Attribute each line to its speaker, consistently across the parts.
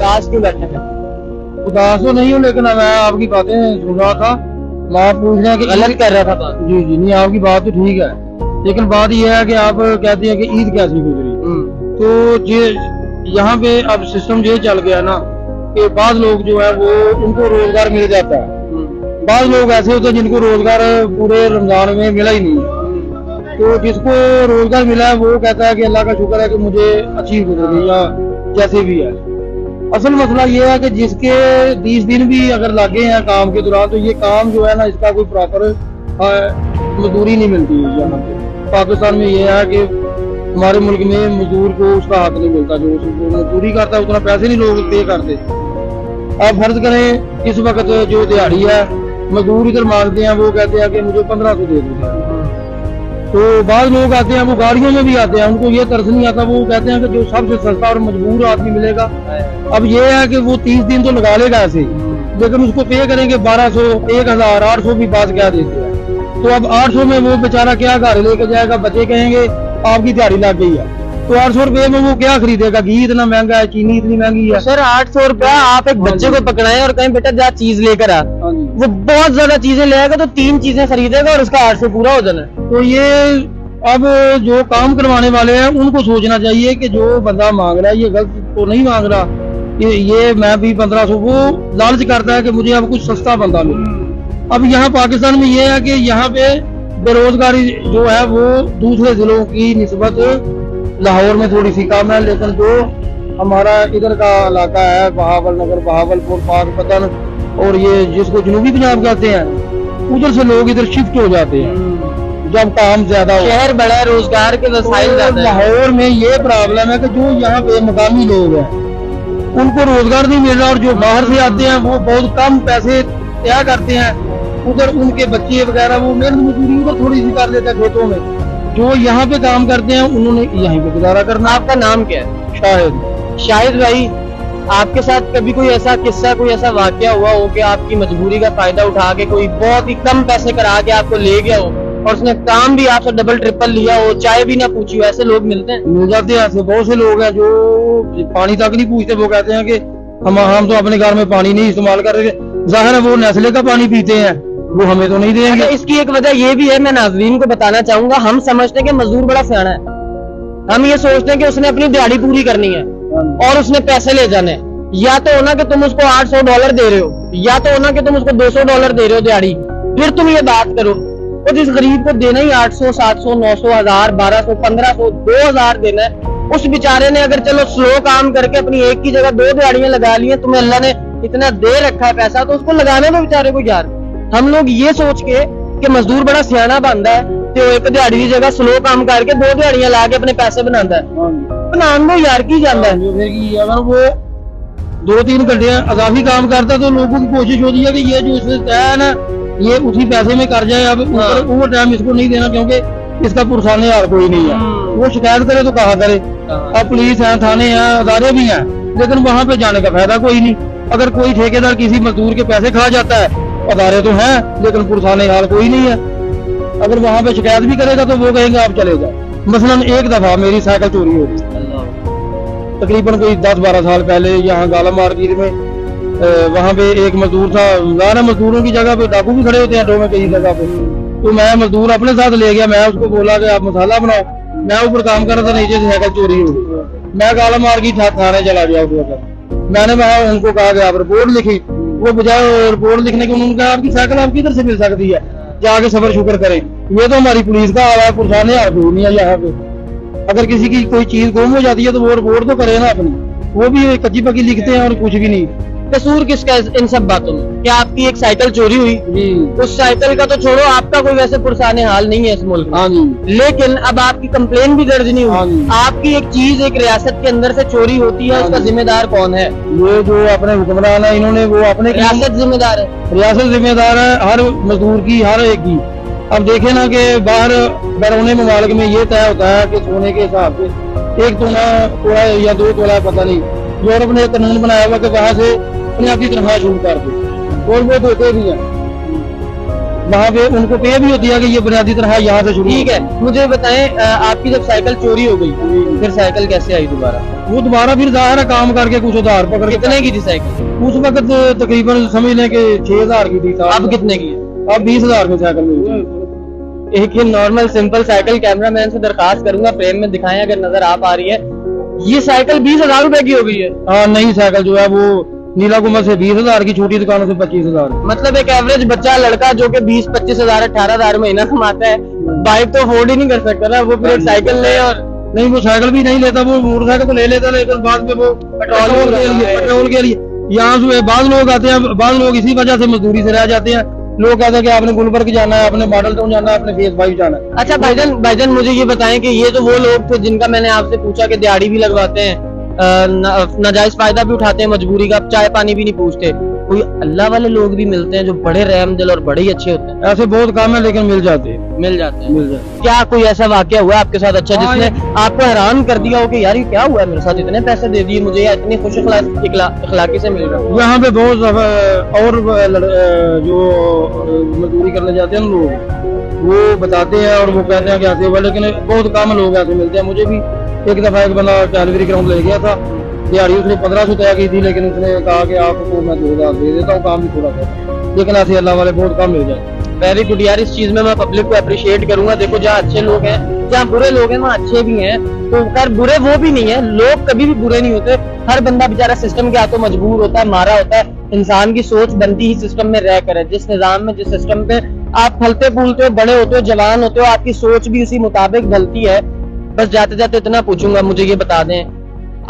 Speaker 1: उदास क्यों बैठे हैं?
Speaker 2: उदास तो नहीं हूँ, लेकिन मैं आपकी बातें सुन रहा था। मैं पूछ रहे हैं कि
Speaker 1: गलत कर रहा था बात।
Speaker 2: जी जी नहीं, आपकी बात तो ठीक है, लेकिन बात यह है कि आप कहते हैं कि ईद कैसी गुजरी। तो ये यहाँ पे अब सिस्टम ये चल गया ना कि बाद लोग जो है वो उनको रोजगार मिल जाता है, बाद लोग ऐसे होते हैं जिनको रोजगार पूरे रमजान में मिला ही नहीं है। तो जिसको रोजगार मिला है वो कहता है कि अल्लाह का शुक्र है कि मुझे अच्छी गुजर गई या जैसे भी है। असल मसला ये है कि जिसके 20 दिन भी अगर लगे हैं काम के दौरान, तो ये काम जो है ना इसका कोई प्रॉपर मजदूरी नहीं मिलती है। यहाँ पे पाकिस्तान में ये है कि हमारे मुल्क में मजदूर को उसका हक नहीं मिलता, जो मजदूरी करता है उतना पैसे नहीं लोग पे करते। आप फर्ज करें इस वक्त जो दिहाड़ी है मजदूर इधर मांगते हैं, वो कहते हैं कि मुझे 1500 दे दो। तो बाद लोग आते हैं वो गाड़ियों में भी आते हैं, उनको ये तरस नहीं आता, वो कहते हैं कि जो सबसे सस्ता और मजबूर आदमी मिलेगा। अब ये है कि वो 30 दिन तो लगा लेगा ऐसे, लेकिन उसको पे करेंगे 1200, 1000, 800 भी बात क्या देते हैं। तो अब 800 में वो बेचारा क्या घर लेके जाएगा? बच्चे कहेंगे आपकी दिहाड़ी लग गई है, तो 800 रुपए में वो क्या खरीदेगा? घी इतना महंगा है, चीनी इतनी महंगी है।
Speaker 1: सर 800 रुपया आप एक बच्चे को पकड़ाएं और कहीं बेटा जा चीज लेकर आ, वो बहुत ज्यादा चीजें ले आएगा तो 3 चीजें खरीदेगा और उसका 800 पूरा हो जाना है।
Speaker 2: तो ये अब जो काम करवाने वाले हैं उनको सोचना चाहिए कि जो बंदा मांग रहा है ये गलत तो नहीं मांग रहा, ये मैं भी 1500, वो लालच करता है कि मुझे अब कुछ सस्ता बंदा मिले। अब यहाँ पाकिस्तान में ये है कि यहाँ पे बेरोजगारी जो है वो दूसरे जिलों की निस्बत लाहौर में थोड़ी सी कम है, लेकिन जो हमारा इधर का इलाका है बहावलनगर, बहावलपुर, पाकपतन और ये जिसको जनूबी पंजाब कहते हैं, उधर से लोग इधर शिफ्ट हो जाते हैं जब काम ज्यादा हो।
Speaker 1: शहर बड़ा है, रोजगार के वसाइल ज्यादा है।
Speaker 2: लाहौर में ये प्रॉब्लम है कि जो यहाँ पे मकामी लोग हैं उनको रोजगार नहीं मिल रहा, और जो बाहर से आते हैं वो बहुत कम पैसे तय करते हैं, उधर उनके बच्चे वगैरह वो मेहनत मजदूरी उधर थोड़ी सी कर लेते हैं खेतों में, जो यहाँ पे काम करते हैं उन्होंने यहीं पे गुजारा करना।
Speaker 1: आपका नाम क्या है?
Speaker 2: शायद
Speaker 1: शाहिद भाई, आपके साथ कभी कोई ऐसा किस्सा, कोई ऐसा वाकया हुआ हो कि आपकी मजबूरी का फायदा उठा के कोई बहुत ही कम पैसे करा के आपको ले गया हो और उसने काम भी आपसे डबल ट्रिपल लिया हो, चाय भी ना पूछी हो? ऐसे लोग मिलते हैं?
Speaker 2: मिल जाते हैं, ऐसे बहुत से लोग हैं जो पानी तक नहीं पूछते, वो कहते हैं कि हम तो अपने घर में पानी नहीं इस्तेमाल कर रहे, जाहिर है वो नेस्ले का पानी पीते हैं, वो हमें तो नहीं देंगे।
Speaker 1: अच्छा, इसकी एक वजह ये भी है, मैं नाज़रीन को बताना चाहूंगा, हम समझते हैं कि मजदूर बड़ा सियाना है, हम ये सोचते हैं कि उसने अपनी दिहाड़ी पूरी करनी है और उसने पैसे ले जाने हैं। या तो होना कि तुम उसको $800 दे रहे हो, या तो होना कि तुम उसको $200 दे रहे हो दिहाड़ी, फिर तुम ये बात करो। तो जिस गरीब को देना ही 800, 700, 900, 1000, 1200, 1500, 2000 देना है, उस बेचारे ने अगर चलो स्लो काम करके अपनी एक की जगह 2 दिहाड़ियां लगा ली हैं, तुम्हें अल्लाह ने इतना दे रखा है पैसा, तो उसको लगाने दो बेचारे को यार। हम लोग ये सोच के कि मजदूर बड़ा सियाना बनता है तो एक दिहाड़ी की जगह स्लो काम करके 2 दिहाड़ियां ला के अपने पैसे बनाता है, बनाने दो यार, की जाता है।
Speaker 2: अगर वो 2-3 घंटे अजाफी काम करता तो लोगों की कोशिश होती है कि ये जो इसने तय है ना ये उसी पैसे में कर जाए, अब ओवर टाइम इसको नहीं देना क्योंकि इसका पुरसाने यार कोई नहीं है। वो शिकायत करे तो कहा करे, अब पुलिस है, थाने हैं, अदारे भी हैं, लेकिन वहाँ पे जाने का फायदा कोई नहीं। अगर कोई ठेकेदार किसी मजदूर के पैसे खा जाता है, अदारे तो हैं लेकिन पुरसाने यार कोई नहीं है। अगर वहाँ पे शिकायत भी करेगा तो वो कहेंगे आप चले जाओ। मसलन एक दफा मेरी साइकिल चोरी हो गई, तकरीबन कोई 10-12 साल पहले यहाँ गाला मार्केट में, वहाँ पे एक मजदूर था, ज़्यादा मजदूरों की जगह पे डाकू भी खड़े होते हैं में कई जगह पे, तो मैं मजदूर अपने साथ ले गया, मैं उसको बोला कि आप मसाला बनाओ, मैं ऊपर काम कर रहा था, नीचे से साइकिल चोरी हो गई। मैं गाला मार्केट थाने चला गया उस वक्त, मैंने वहाँ उनको कहा कि आप रिपोर्ट लिखी, वो बजाय रिपोर्ट लिखने के उन्होंने कहा आपकी साइकिल आपकी इधर से मिल सकती है, जाके सबर शुक्र करें, ये तो हमारी पुलिस का आवा है, पुरसाने यार कोई नहीं है यहाँ पे। अगर किसी की कोई चीज गुम हो जाती है तो वो रिपोर्ट तो करे ना अपनी, वो भी कच्ची पक्की लिखते हैं और कुछ भी नहीं।
Speaker 1: कसूर किसका है इन सब बातों में? क्या आपकी एक साइकिल चोरी हुई
Speaker 2: जी,
Speaker 1: उस साइकिल का तो छोड़ो, आपका कोई वैसे पुरसाने हाल नहीं है इस मुल्क में,
Speaker 2: हाँ जी,
Speaker 1: लेकिन अब आपकी कंप्लेन भी दर्ज नहीं
Speaker 2: हाँ
Speaker 1: हुई,
Speaker 2: जी।
Speaker 1: आपकी एक चीज एक रियासत के अंदर से चोरी होती है, उसका जिम्मेदार कौन है?
Speaker 2: ये जो अपने हुक्मरान है इन्होंने वो अपने
Speaker 1: रियासत जिम्मेदार है,
Speaker 2: रियासत जिम्मेदार है हर मजदूर की, हर एक की। अब देखे ना कि बाहर बैरूनी ममालिक में ये तय होता है कि सोने के हिसाब से 1 तोला या 2 तोला पता नहीं, यूरोप ने कानून बनाया हुआ कि वहां से अपने आपकी तनख्वाह शुरू कर दे, और वो देते भी हैं। वहाँ पे उनको पे भी होती है कि ये बुनियादी तरह यहाँ से शुरू।
Speaker 1: ठीक है, मुझे बताएं आपकी जब साइकिल चोरी हो गई फिर साइकिल कैसे आई दोबारा?
Speaker 2: वो दोबारा फिर ज़ाहिर है काम करके कुछ उधार पकड़ के।
Speaker 1: कितने की थी साइकिल
Speaker 2: उस वक्त तकरीबन समझ लें कि 6,000 की थी।
Speaker 1: अब कितने की है?
Speaker 2: अब 20,000 में साइकिल मिलती है।
Speaker 1: एक ही नॉर्मल सिंपल साइकिल कैमरामैन से दरखास्त करूंगा फ्रेम में दिखाएं अगर नजर आ पा रही है। ये साइकिल 20,000 रुपए की हो गई है।
Speaker 2: हाँ, नई साइकिल जो है वो नीला गुम्बद से 20,000 की, छोटी दुकानों से 25,000।
Speaker 1: मतलब एक एवरेज बच्चा लड़का जो कि 20-25,000 18,000 महीना कमाता है बाइक तो अफोर्ड ही नहीं कर सकता ना, वो फिर एक साइकिल ले। और
Speaker 2: नहीं, वो साइकिल भी नहीं लेता, वो मोटरसाइकिल तो ले लेता, लेकिन बाद में वो पेट्रोल के लिए यहाँ से बाद लोग आते हैं, बाद लोग इसी वजह से मजदूरी से रह जाते हैं। लोग कहते हैं कि आपने गुलबर्ग जाना है, आपने मॉडल टाउन जाना है, आपने फेस 5 जाना है।
Speaker 1: अच्छा भाईजान मुझे ये बताएं कि ये तो वो लोग थे जिनका मैंने आपसे पूछा कि दिहाड़ी भी लगवाते हैं, नाजायज फायदा भी उठाते हैं मजबूरी का, चाय पानी भी नहीं पूछते। कोई अल्लाह वाले लोग भी मिलते हैं जो बड़े रहम दिल और बड़े ही अच्छे होते हैं?
Speaker 2: ऐसे बहुत काम है लेकिन मिल जाते हैं।
Speaker 1: मिल जाते हैं।
Speaker 2: मिल जाते हैं।
Speaker 1: क्या कोई ऐसा वाकया हुआ आपके साथ अच्छा जिसने आपको हैरान कर दिया हो कि यार ये क्या हुआ है मेरे साथ, इतने पैसे दे दिए मुझे या इतनी खुश इखलाकी से मिल रहा है?
Speaker 2: यहाँ पे बहुत और जो मजदूरी करने जाते हैं लोग वो बताते हैं और वो कहते हैं कि आते हुए, लेकिन बहुत कम लोग ऐसे मिलते हैं। मुझे भी एक दफा एक बंदा कैलवरी ग्राउंड ले गया था, दिहाड़ी उसने 1500 तय की थी, लेकिन उसने कहा कि आपको मैं 2,000 दे देता हूँ, काम भी थोड़ा था। लेकिन ऐसे अल्लाह वाले बहुत कम मिल जाए।
Speaker 1: वेरी गुड यार, इस चीज में मैं पब्लिक को अप्रिशिएट करूंगा। देखो जहाँ अच्छे लोग हैं, जहाँ बुरे लोग हैं वहाँ अच्छे भी हैं, तो खैर बुरे वो भी नहीं है, लोग कभी भी बुरे नहीं होते। हर बंदा बेचारा सिस्टम के हाथों मजबूर होता है, मारा होता है। इंसान की सोच बनती ही सिस्टम में रह कर है। जिस निजाम में, जिस सिस्टम पे आप फलते फूलते हो, बड़े होते हो, जवान होते हो, आपकी सोच भी उसी मुताबिक ढलती है। बस जाते जाते इतना पूछूंगा, मुझे ये बता दें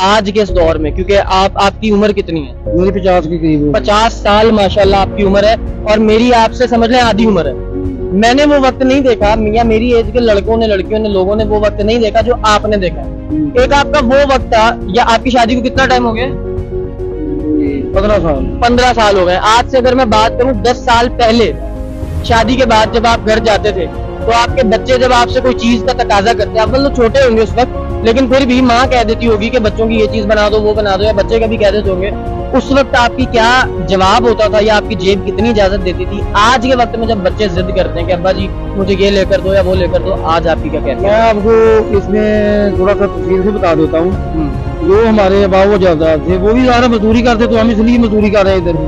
Speaker 1: आज के इस दौर में, क्योंकि आपकी उम्र कितनी है?
Speaker 2: मेरी 50 के करीब।
Speaker 1: 50 साल माशाल्लाह आपकी उम्र है, और मेरी आपसे समझ लें आधी उम्र है। मैंने वो वक्त नहीं देखा, या मेरी एज के लड़कों ने, लड़कियों ने, लोगों ने वो वक्त नहीं देखा जो आपने देखा है। एक आपका वो वक्त था, या आपकी शादी को कितना टाइम हो गया?
Speaker 2: 15 साल।
Speaker 1: 15 साल हो गए। आज से अगर मैं बात करूं 10 साल पहले, शादी के बाद जब आप घर जाते थे तो आपके बच्चे जब आपसे कोई चीज का तकाजा करते, आप मतलब छोटे होंगे उस वक्त, लेकिन फिर भी माँ कह देती होगी कि बच्चों की ये चीज बना दो, वो बना दो, या बच्चे कभी कह देते होंगे, उस वक्त आपकी क्या जवाब होता था या आपकी जेब कितनी इजाजत देती थी? आज के वक्त में जब बच्चे जिद करते हैं कि अब्बा जी मुझे ये लेकर दो या वो लेकर दो, आज आपकी क्या कहते हैं?
Speaker 2: मैं आपको इसमें थोड़ा सा तफसील से बता देता हूँ। जो हमारे बाबू जादा थे वो भी ज़्यादा मजदूरी करते, तो हम इसलिए मजदूरी कर रहे हैं इधर भी।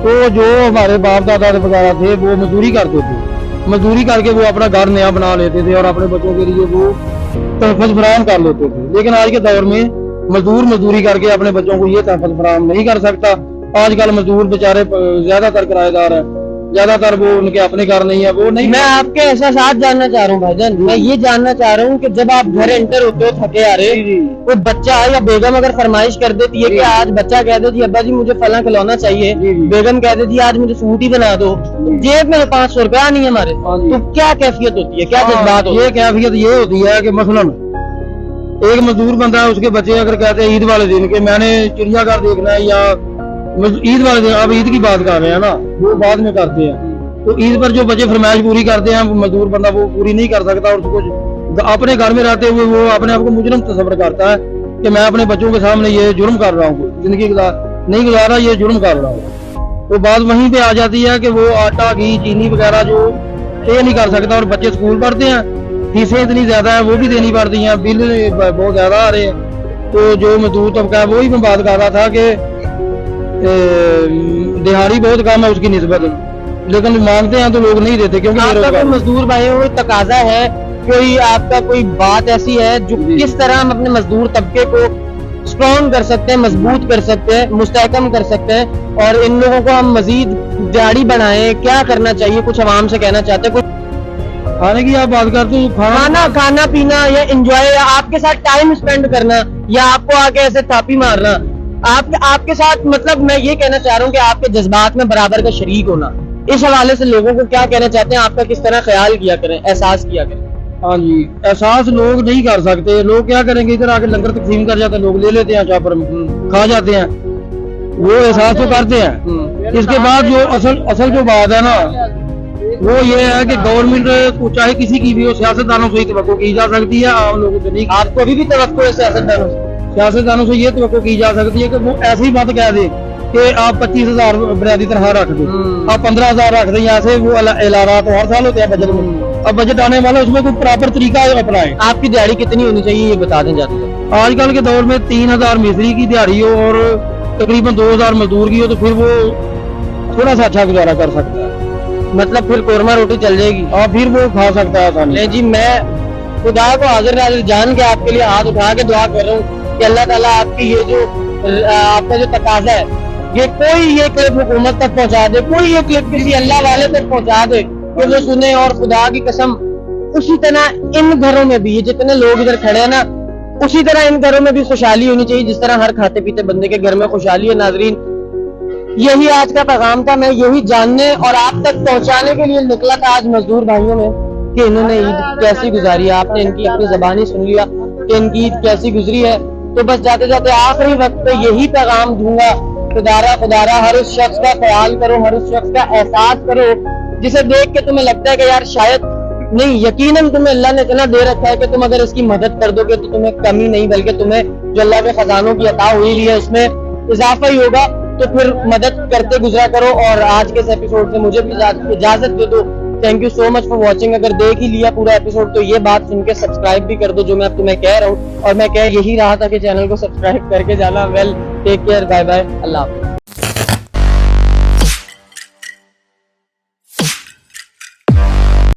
Speaker 2: तो जो हमारे बाप दादा वगैरह थे वो मजदूरी करते थे, मजदूरी करके वो अपना घर नया बना लेते थे और अपने बच्चों के लिए वो तहफ़्फ़ुज़ फराहम कर लेते थे। लेकिन आज के दौर में मजदूर मजदूरी करके अपने बच्चों को ये तहफ़्फ़ुज़ फराहम नहीं कर सकता। आजकल मजदूर बेचारे ज्यादातर किराएदार है, ज्यादातर वो उनके अपने घर नहीं है, वो नहीं।
Speaker 1: मैं आपके एहसास जानना चाह रहा हूँ भाईजान, मैं ये जानना चाह रहा हूँ कि जब आप घर एंटर होते हो थके आ रहे, कोई बच्चा या बेगम अगर फरमाइश कर देती है कि आज बच्चा कह देती है अब्बा जी मुझे फला खिलौना चाहिए, बेगम कह देती है आज मुझे सूट ही बना दो, जेब में 500 रुपया नहीं है हमारे, तो क्या कैफियत होती है, क्या जज्बात होती है?
Speaker 2: ये कैफियत ये होती है कि मसलन एक मजदूर बंदा है, उसके बच्चे अगर कहते हैं ईद वाले दिन के मैंने चिड़ियाघर देखना है, या ईद वाले दिन, अब ईद की बात कर रहे हैं ना, वो बाद में करते हैं, तो ईद पर जो बच्चे फरमाइश पूरी करते हैं मजदूर बंदा वो पूरी नहीं कर सकता, और उसको अपने घर में रहते हुए वो अपने आप को मुजरिम तस्वर करता है कि मैं अपने बच्चों के सामने ये जुर्म कर रहा हूँ, जिंदगी नहीं गुजारा, ये जुर्म कर रहा हूँ। तो बात वहीं पे आ जाती है कि वो आटा घी चीनी वगैरह जो पे नहीं कर सकता, और बच्चे स्कूल पढ़ते हैं, फीसें इतनी ज्यादा है वो भी देनी पड़ती हैं, बिल बहुत ज्यादा आ रहे हैं। तो जो मजदूर तबका है वही मैं बात कर रहा था कि दिहाड़ी बहुत कम है उसकी निस्बत, लेकिन मांगते हैं तो लोग नहीं देते, क्योंकि
Speaker 1: आपका कोई मजदूर भाइयों को तकाजा है, कोई आपका कोई बात ऐसी है जो किस तरह हम अपने मजदूर तबके को स्ट्रॉन्ग कर सकते हैं, मजबूत कर सकते हैं, मुस्तहकम कर सकते हैं, और इन लोगों को हम मजीद दिहाड़ी बढ़ाएं, क्या करना चाहिए, कुछ आवाम से कहना चाहते हैं?
Speaker 2: खाने की आप बात करते हो,
Speaker 1: खाना पीना या एंजॉय, या आपके साथ टाइम स्पेंड करना, या आपको आके ऐसे थापी मारना, आपके साथ, मतलब मैं ये कहना चाह रहा हूँ कि आपके जज्बात में बराबर का शरीक होना, इस हवाले से लोगों को क्या कहना चाहते हैं? आपका किस तरह ख्याल किया करें, एहसास किया करें?
Speaker 2: हाँ जी, एहसास लोग नहीं कर सकते। लोग क्या करेंगे, इधर आके लंगर तकसीम कर जाते हैं, लोग ले लेते हैं, चाह पर खा जाते हैं, वो एहसास तो करते हैं। इसके बाद जो असल जो बात है ना, वो ये है कि गवर्नमेंट को चाहे किसी की भी हो, सियासतदानों से ही तवक्को की जा सकती है, आम लोगों से नहीं।
Speaker 1: आपको अभी भी तवक्को है सियासतदानों से?
Speaker 2: सियासतदानों से ये तवक्को की जा सकती है कि वो ऐसी बात कह दे کہ آپ 25,000 بنیادی تنخواہ رکھ دیں، آپ 15,000 رکھ دیں، یہاں سے وہ اعلانات ہر سال ہوتے ہیں بجٹ میں، اب بجٹ آنے والا اس میں کوئی پراپر طریقہ اپنائیں۔
Speaker 1: آپ کی دیہڑی کتنی ہونی چاہیے یہ بتا دیں جاتے ہیں؟
Speaker 2: آج کل کے دور میں 3,000 مستری کی دیہڑی ہو اور تقریباً 2,000 مزدور کی ہو تو پھر وہ تھوڑا سا اچھا گزارا کر سکتا ہے،
Speaker 1: مطلب پھر قورمہ روٹی چل جائے گی؟
Speaker 2: اور پھر وہ کھا سکتا ہے آسانی
Speaker 1: نہیں جی، میں خدا کو حاضر ناظر جان کے آپ کے لیے ہاتھ اٹھا کے دعا کر رہا ہوں کہ اللہ تعالیٰ آپ کی یہ جو آپ کا جو تقاضا ہے، یہ کوئی یہ کلپ حکومت تک پہنچا دے، کوئی یہ کلپ کسی اللہ والے تک پہنچا دے کہ وہ سنے، اور خدا کی قسم اسی طرح ان گھروں میں بھی، یہ جتنے لوگ ادھر کھڑے ہیں نا، اسی طرح ان گھروں میں بھی خوشحالی ہونی چاہیے جس طرح ہر کھاتے پیتے بندے کے گھر میں خوشحالی ہے۔ ناظرین، یہی آج کا پیغام تھا، میں یہی جاننے اور آپ تک پہنچانے کے لیے نکلا تھا آج مزدور بھائیوں میں کہ انہوں نے عید کیسی گزاری ہے۔ آپ نے ان کی اپنی زبانی سن لیا کہ ان کی عید کیسی گزری ہے، تو بس جاتے جاتے آخری وقت پہ یہی پیغام دوں گا، خدارا ہر اس شخص کا خیال کرو، ہر اس شخص کا احساس کرو جسے دیکھ کے تمہیں لگتا ہے کہ یار شاید نہیں، یقیناً تمہیں اللہ نے اتنا دے رکھا ہے کہ تم اگر اس کی مدد کر دو گے تو تمہیں کمی نہیں بلکہ تمہیں جو اللہ کے خزانوں کی عطا ہوئی ہے اس میں اضافہ ہی ہوگا، تو پھر مدد کرتے گزرا کرو۔ اور آج کے اس ایپیسوڈ سے مجھے بھی اجازت دے دو۔ Thank you so much for watching. اگر دیکھ ہی لیا پورا ایپیسوڈ تو یہ بات سن کے سبسکرائب بھی کر دو جو میں اب تمہیں کہہ رہا ہوں، اور میں کہہ یہی رہا تھا کہ چینل کو سبسکرائب کر کے جانا۔ Well take care, bye bye, اللہ حافظ۔